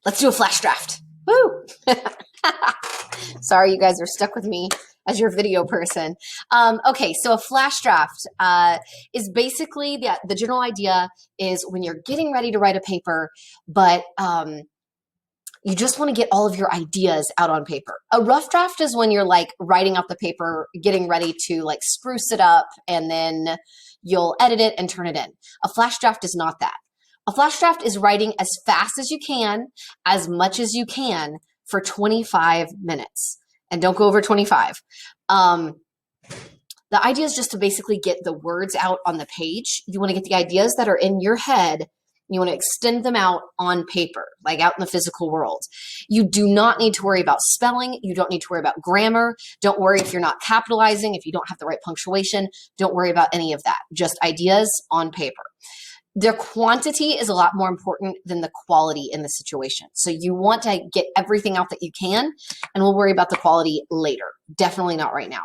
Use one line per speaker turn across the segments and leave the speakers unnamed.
Let's do a flash draft. Woo! Sorry, you guys are stuck with me as your video person. Okay, so a flash draft is basically the general idea is when you're getting ready to write a paper, but you just want to get all of your ideas out on paper. A rough draft is when you're like writing out the paper, getting ready to like spruce it up, and then you'll edit it and turn it in. A flash draft is not that. A flash draft is writing as fast as you can, as much as you can for 25 minutes. And don't go over 25. The idea is just to basically get the words out on the page. You want to get the ideas that are in your head. You want to extend them out on paper, like out in the physical world. You do not need to worry about spelling. You don't need to worry about grammar. Don't worry if you're not capitalizing, if you don't have the right punctuation. Don't worry about any of that. Just ideas on paper. Their quantity is a lot more important than the quality in the situation. So you want to get everything out that you can, and we'll worry about the quality later. Definitely not right now.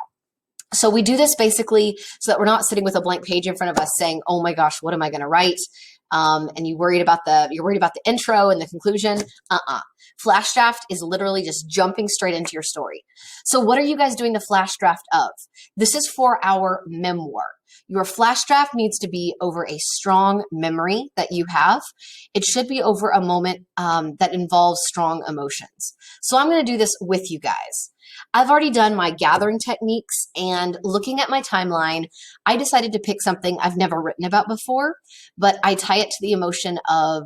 So we do this basically so that we're not sitting with a blank page in front of us saying, oh my gosh, what am I going to write? And you're worried about the intro and the conclusion. Flash draft is literally just jumping straight into your story. So what are you guys doing the flash draft of? This is for our memoir. Your flash draft needs to be over a strong memory that you have. It should be over a moment that involves strong emotions. So I'm going to do this with you guys. I've already done my gathering techniques, and looking at my timeline, I decided to pick something I've never written about before, but I tie it to the emotion of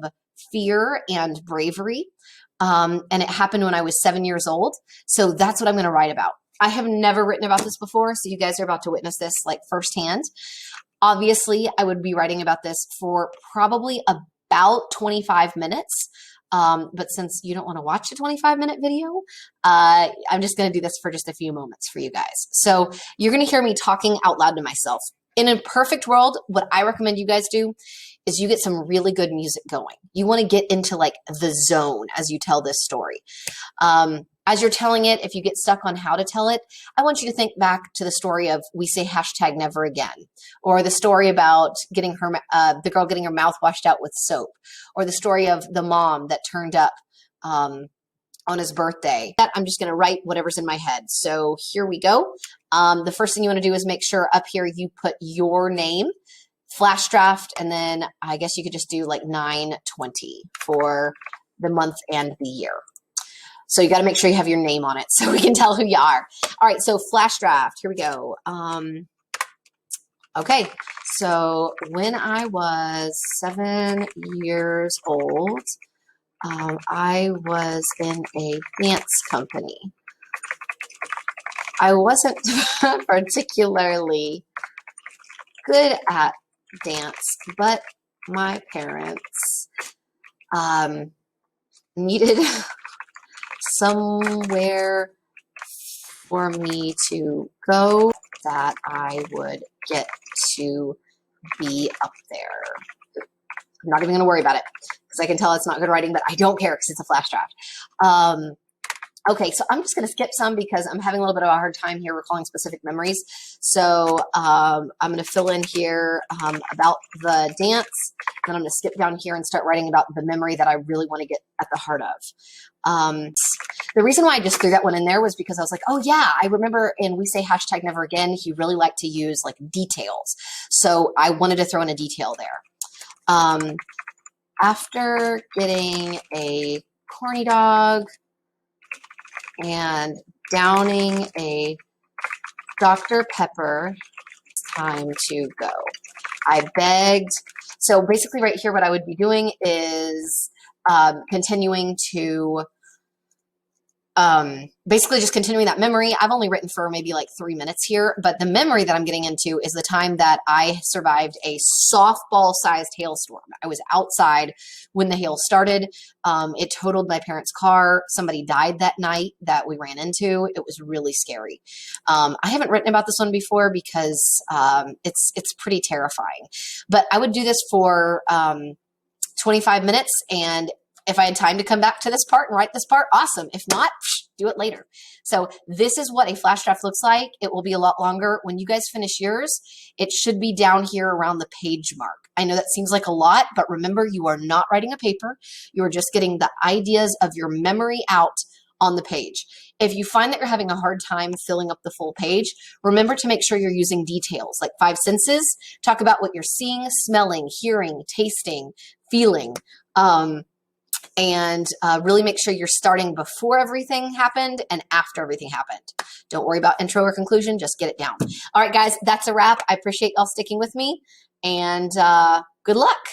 fear and bravery. And it happened when I was 7 years old. So that's what I'm going to write about. I have never written about this before, so you guys are about to witness this like firsthand. Obviously, I would be writing about this for probably about 25 minutes. But since you don't want to watch a 25-minute video, I'm just going to do this for just a few moments for you guys. So you're going to hear me talking out loud to myself. In a perfect world, what I recommend you guys do is you get some really good music going. You want to get into like the zone as you tell this story. As you're telling it, if you get stuck on how to tell it, I want you to think back to the story of We Say #NeverAgain, or the story about getting the girl getting her mouth washed out with soap, or the story of the mom that turned up on his birthday. That I'm just going to write whatever's in my head. So here we go. The first thing you want to do is make sure up here you put your name, flash draft, and then I guess you could just do like 9/20 for the month and the year. So you got to make sure you have your name on it so we can tell who you are. All right, so flash draft. Here we go. Okay, so when I was 7 years old, I was in a dance company. I wasn't particularly good at dance, but my parents needed somewhere for me to go that I would get to be up there. I'm not even going to worry about it because I can tell it's not good writing, but I don't care because it's a flash draft. Okay, so I'm just going to skip some because I'm having a little bit of a hard time here recalling specific memories. So I'm going to fill in here about the dance. Then I'm going to skip down here and start writing about the memory that I really want to get at the heart of. The reason why I just threw that one in there was because I was like, oh yeah, I remember in We Say #NeverAgain, he really liked to use like details. So I wanted to throw in a detail there. After getting a corny dog and downing a Dr. Pepper, it's time to go. I begged. So basically right here, what I would be doing is continuing to basically just continuing that memory. I've only written for maybe like 3 minutes here, but the memory that I'm getting into is the time that I survived a softball-sized hailstorm. I was outside when the hail started. It totaled my parents' car. Somebody died that night that we ran into. It was really scary. I haven't written about this one before because it's pretty terrifying. But I would do this for 25 minutes, and If I had time to come back to this part and write this part, awesome. If not, do it later. So this is what a flash draft looks like. It will be a lot longer. When you guys finish yours, it should be down here around the page mark. I know that seems like a lot, but remember, you are not writing a paper. You are just getting the ideas of your memory out on the page. If you find that you're having a hard time filling up the full page, remember to make sure you're using details like 5 senses. Talk about what you're seeing, smelling, hearing, tasting, feeling. And really make sure you're starting before everything happened and after everything happened. Don't worry about intro or conclusion, just get it down. All right, guys, that's a wrap. I appreciate y'all sticking with me, and good luck.